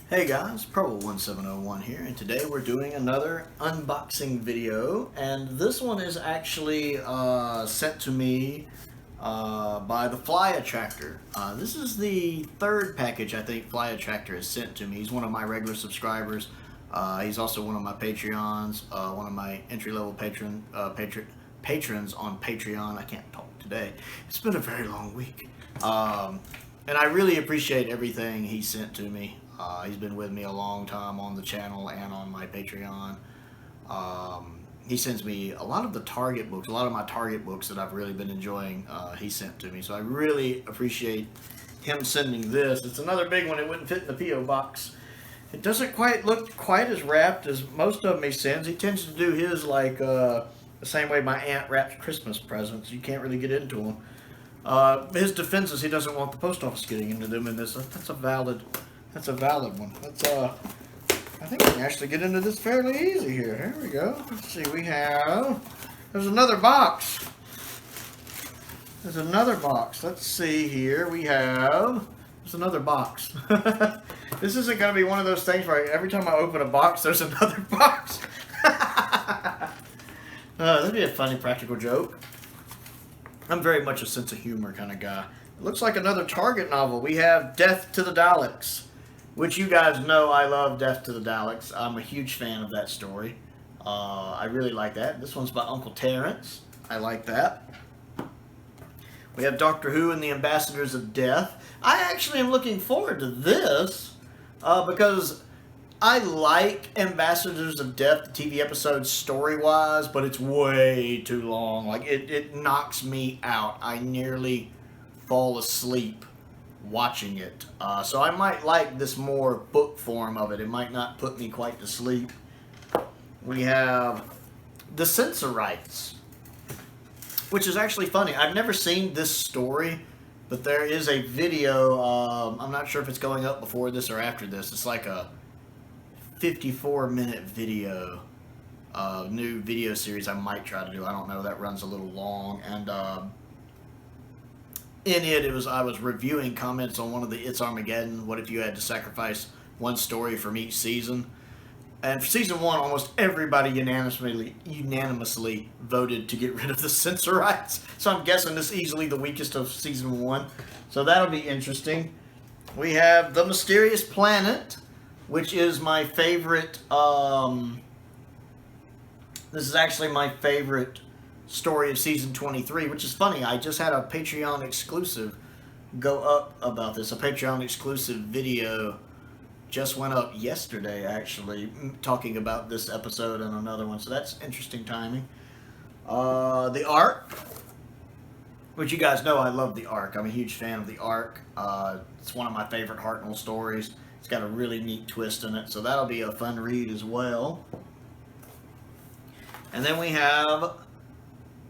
Hey guys, Prowl1701 here, and today we're doing another unboxing video, and this one is actually sent to me by the Flyattractor. This is the third package I think Flyattractor has sent to me. He's one of my regular subscribers. He's also one of my Patreons, one of my entry-level patrons on Patreon. I can't talk today. It's been a very long week. And I really appreciate everything he sent to me. He's been with me a long time on the channel and on my Patreon. He sends me a lot of the Target books, a lot of my Target books that I've really been enjoying, he sent to me. So I really appreciate him sending this. It's another big one. It wouldn't fit in the P.O. box. It doesn't quite look quite as wrapped as most of them he sends. He tends to do his like the same way my aunt wraps Christmas presents. You can't really get into them. His defense is he doesn't want the post office getting into them, and that's a valid one. I think we can actually get into this fairly easy here. Here we go. Let's see, there's another box. Let's see here. There's another box. This isn't going to be one of those things where every time I open a box, there's another box. That'd be a funny practical joke. I'm very much a sense of humor kind of guy. It looks like another Target novel. We have Death to the Daleks, which you guys know I love Death to the Daleks. I'm a huge fan of that story. I really like that. This one's by Uncle Terrence. I like that. We have Doctor Who and the Ambassadors of Death. I actually am looking forward to this because I like Ambassadors of Death, the TV episode, story-wise, but it's way too long. Like, it knocks me out. I nearly fall asleep watching it. So I might like this more book form of it. It might not put me quite to sleep. We have The Censor Rights, which is actually funny. I've never seen this story, but there is a video. I'm not sure if it's going up before this or after this. It's like a 54-minute video, new video series I might try to do. I don't know. That runs a little long. And in it, I was reviewing comments on one of the It's Armageddon. What if you had to sacrifice one story from each season? And for season 1, almost everybody unanimously voted to get rid of the censor rights. So I'm guessing this is easily the weakest of season 1. So that'll be interesting. We have The Mysterious Planet, which is my favorite. This is actually my favorite story of season 23, which is funny. I just had a Patreon exclusive go up about this. A Patreon exclusive video just went up yesterday, actually, talking about this episode and another one. So that's interesting timing. The Ark, which you guys know I love The Ark. I'm a huge fan of The Ark. It's one of my favorite Hartnell stories. It's got a really neat twist in it, so that'll be a fun read as well. And then we have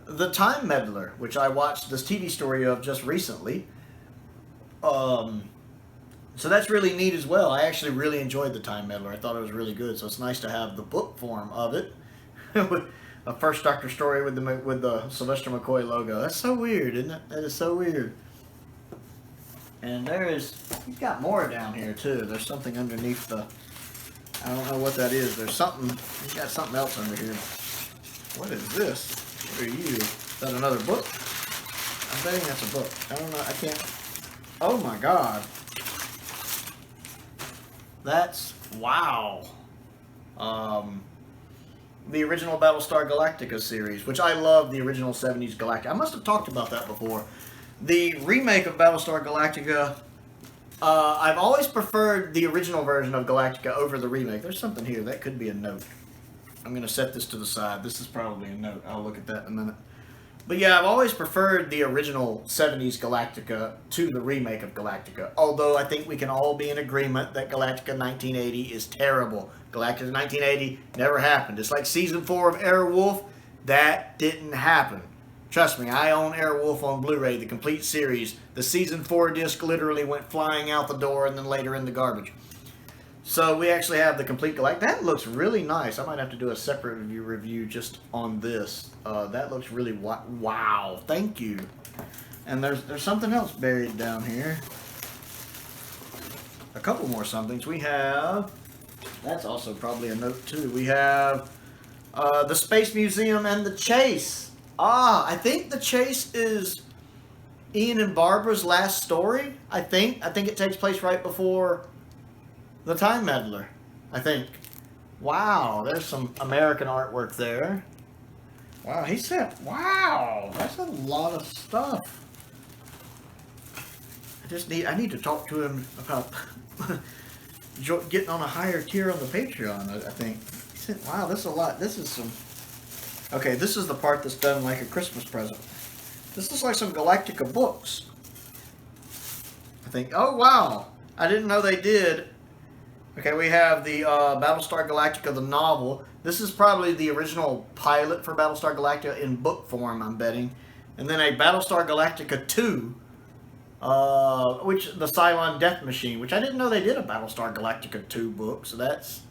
The Time Meddler, which I watched this TV story of just recently. So that's really neat as well. I actually really enjoyed The Time Meddler. I thought it was really good, so it's nice to have the book form of it. A First Doctor story with the Sylvester McCoy logo. That's so weird, isn't it? That is so weird. And he's got more down here too. There's something underneath I don't know what that is. He's got something else under here. What is this? What are you? Is that another book? I'm betting that's a book. I don't know. I can't. Oh my God. That's, wow. The original Battlestar Galactica series, which I love the original 70s Galactica. I must have talked about that before. The remake of Battlestar Galactica, I've always preferred the original version of Galactica over the remake. There's something here. That could be a note. I'm going to set this to the side. This is probably a note. I'll look at that in a minute. But yeah, I've always preferred the original 70s Galactica to the remake of Galactica. Although I think we can all be in agreement that Galactica 1980 is terrible. Galactica 1980 never happened. It's like season 4 of Airwolf. That didn't happen. Trust me, I own Airwolf on Blu-ray, the complete series. The season 4 disc literally went flying out the door and then later in the garbage. So we actually have the complete Galactica. That looks really nice. I might have to do a separate review just on this. That looks really wow. Thank you. And there's something else buried down here. a couple more somethings. We have, that's also probably a note too. We have the Space Museum and the Chase. I think the Chase is Ian and Barbara's last story. I think it takes place right before the Time Meddler. I think. Wow, there's some American artwork there. Wow, he said, wow, that's a lot of stuff. I need to talk to him about getting on a higher tier on the Patreon, I think. He said, wow, this is a lot. This is some... Okay, this is the part that's done like a Christmas present. This is like some Galactica books. I think, oh wow, I didn't know they did. Okay, we have the Battlestar Galactica, the novel. This is probably the original pilot for Battlestar Galactica in book form, I'm betting. And then a Battlestar Galactica 2, which the Cylon Death Machine, which I didn't know they did a Battlestar Galactica 2 book, so that's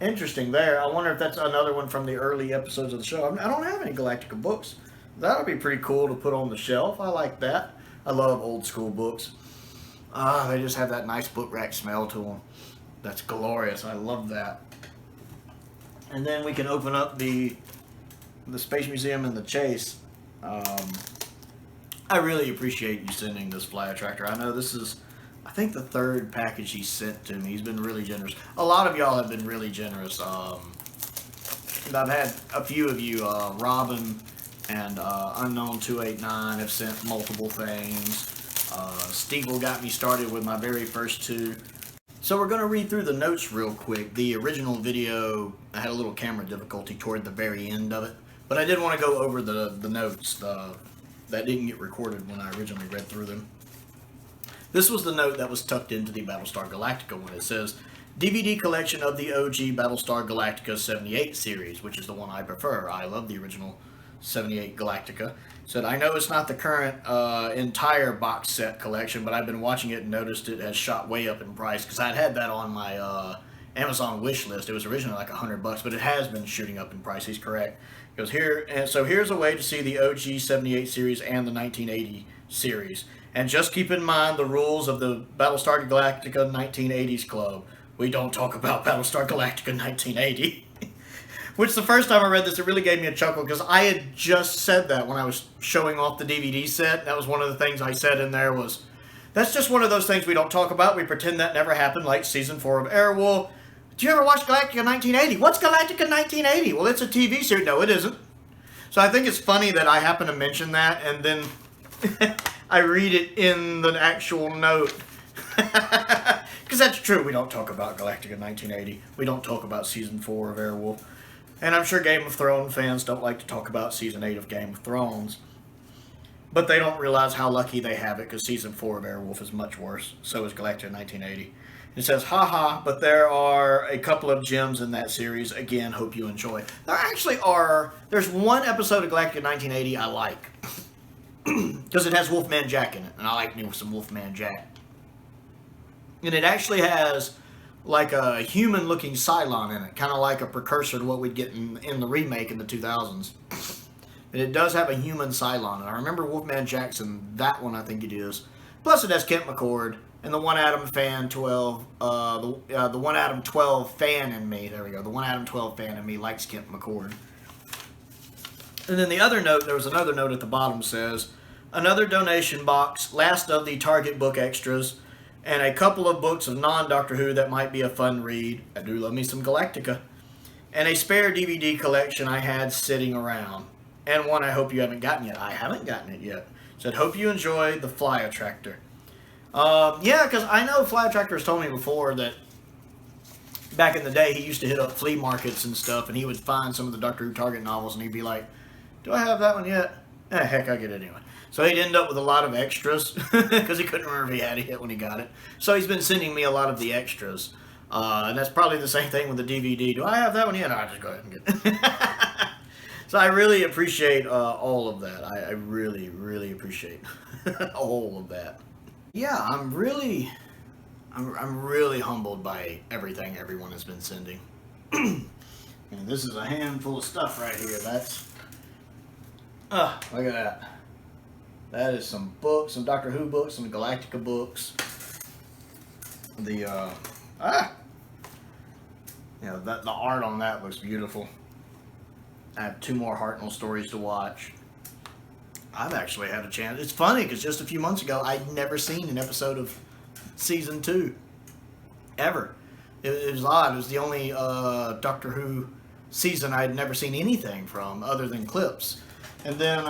interesting there. I wonder if that's another one from the early episodes of the show. I don't have any Galactica books. That would be pretty cool to put on the shelf. I like that. I love old school books. They just have that nice book rack smell to them. That's glorious. I love that. And then we can open up the Space Museum and the Chase. I really appreciate you sending this Flyattractor. I know this is, I think, the third package he sent to me. He's been really generous. A lot of y'all have been really generous. I've had a few of you, Robin and Unknown289 have sent multiple things. Steeple got me started with my very first two. So we're going to read through the notes real quick. The original video, I had a little camera difficulty toward the very end of it. But I did want to go over the notes that didn't get recorded when I originally read through them. This was the note that was tucked into the Battlestar Galactica one. It says, DVD collection of the OG Battlestar Galactica 78 series, which is the one I prefer. I love the original 78 Galactica. Said, I know it's not the current entire box set collection, but I've been watching it and noticed it has shot way up in price, because I'd had that on my Amazon wish list. It was originally like $100, but it has been shooting up in price. He's correct. He goes, here's a way to see the OG 78 series and the 1980 series. And just keep in mind the rules of the Battlestar Galactica 1980s Club. We don't talk about Battlestar Galactica 1980. Which, the first time I read this, it really gave me a chuckle, because I had just said that when I was showing off the DVD set. That was one of the things I said in there was, that's just one of those things we don't talk about. We pretend that never happened, like Season 4 of Airwolf. Do you ever watch Galactica 1980? What's Galactica 1980? Well, it's a TV series. No, it isn't. So I think it's funny that I happen to mention that, and then I read it in the actual note. Because that's true. We don't talk about Galactica 1980. We don't talk about Season 4 of Airwolf. And I'm sure Game of Thrones fans don't like to talk about Season 8 of Game of Thrones. But they don't realize how lucky they have it, because Season 4 of Airwolf is much worse. So is Galactica 1980. It says, haha, but there are a couple of gems in that series. Again, hope you enjoy. There actually are, there's one episode of Galactica 1980 I like. Because it has Wolfman Jack in it. And I like me with some Wolfman Jack. And it actually has like a human-looking Cylon in it, kind of like a precursor to what we'd get in the remake in the 2000s. And it does have a human Cylon, and I remember Wolfman Jackson, that one I think it is. Plus it has Kent McCord, and the One Atom Fan 12, the One Atom 12 fan in me, there we go, the One Atom 12 fan in me likes Kent McCord. And then the other note, there was another note at the bottom says, another donation box, last of the Target book extras, and a couple of books of non-Doctor Who that might be a fun read. I do love me some Galactica. And a spare DVD collection I had sitting around. And one I hope you haven't gotten yet. I haven't gotten it yet. Said, hope you enjoy the Flyattractor. Yeah, because I know Flyattractor has told me before that back in the day he used to hit up flea markets and stuff, and he would find some of the Doctor Who Target novels, and he'd be like, do I have that one yet? Heck, I'll get it anyway. So he'd end up with a lot of extras, because he couldn't remember if he had it yet when he got it. So he's been sending me a lot of the extras. And that's probably the same thing with the DVD. Do I have that one yet? No, I'll just go ahead and get it. So I really appreciate all of that. I really, really appreciate all of that. Yeah, I'm really humbled by everything everyone has been sending. And this is a handful of stuff right here. That's, look at that. That is some books, some Doctor Who books, some Galactica books. The the art on that looks beautiful. I have 2 more Hartnell stories to watch. I've actually had a chance. It's funny because just a few months ago, I'd never seen an episode of season 2 ever. It was odd. It was the only Doctor Who season I'd never seen anything from other than clips. And then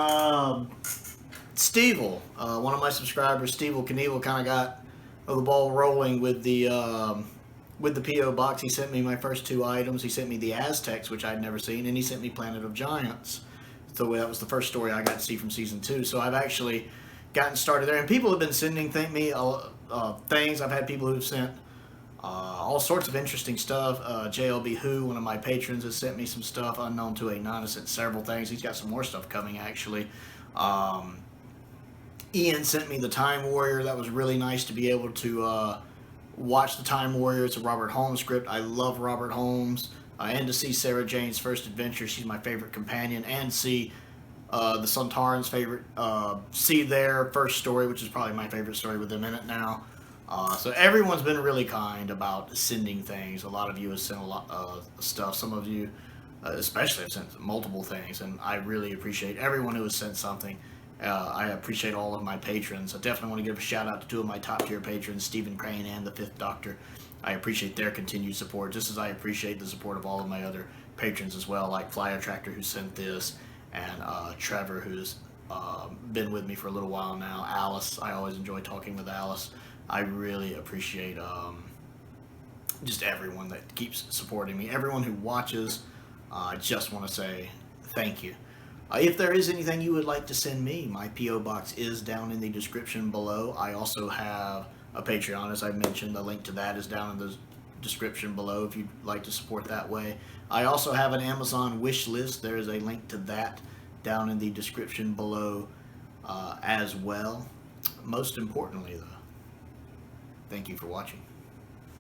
Stevel, one of my subscribers, Stevel Knievel, kind of got the ball rolling with the P.O. box. He sent me my first 2 items. He sent me the Aztecs, which I'd never seen, and he sent me Planet of Giants. So that was the first story I got to see from season 2. So I've actually gotten started there, and people have been sending things. I've had people who've sent all sorts of interesting stuff. JLBWHO, one of my patrons, has sent me some stuff unknown to Anon. Has sent several things. He's got some more stuff coming, actually. Ian sent me the Time Warrior. That was really nice to be able to watch the Time Warrior. It's a Robert Holmes script. I love Robert Holmes. And to see Sarah Jane's first adventure. She's my favorite companion. And see the Sontarans' favorite, see their first story, which is probably my favorite story with them in it now. So everyone's been really kind about sending things. A lot of you have sent a lot of stuff. Some of you especially have sent multiple things, and I really appreciate everyone who has sent something. I appreciate all of my patrons. I definitely want to give a shout out to 2 of my top tier patrons, Stephen Crane and the 5th Doctor. I appreciate their continued support, just as I appreciate the support of all of my other patrons as well, like Flyattractor, who sent this, and Trevor, who's been with me for a little while now. Alice, I always enjoy talking with Alice. I really appreciate just everyone that keeps supporting me. Everyone who watches, I just want to say thank you. If there is anything you would like to send me, my P.O. box is down in the description below. I also have a Patreon, as I mentioned. The link to that is down in the description below if you'd like to support that way. I also have an Amazon wish list. There is a link to that down in the description below as well. Most importantly, though, thank you for watching.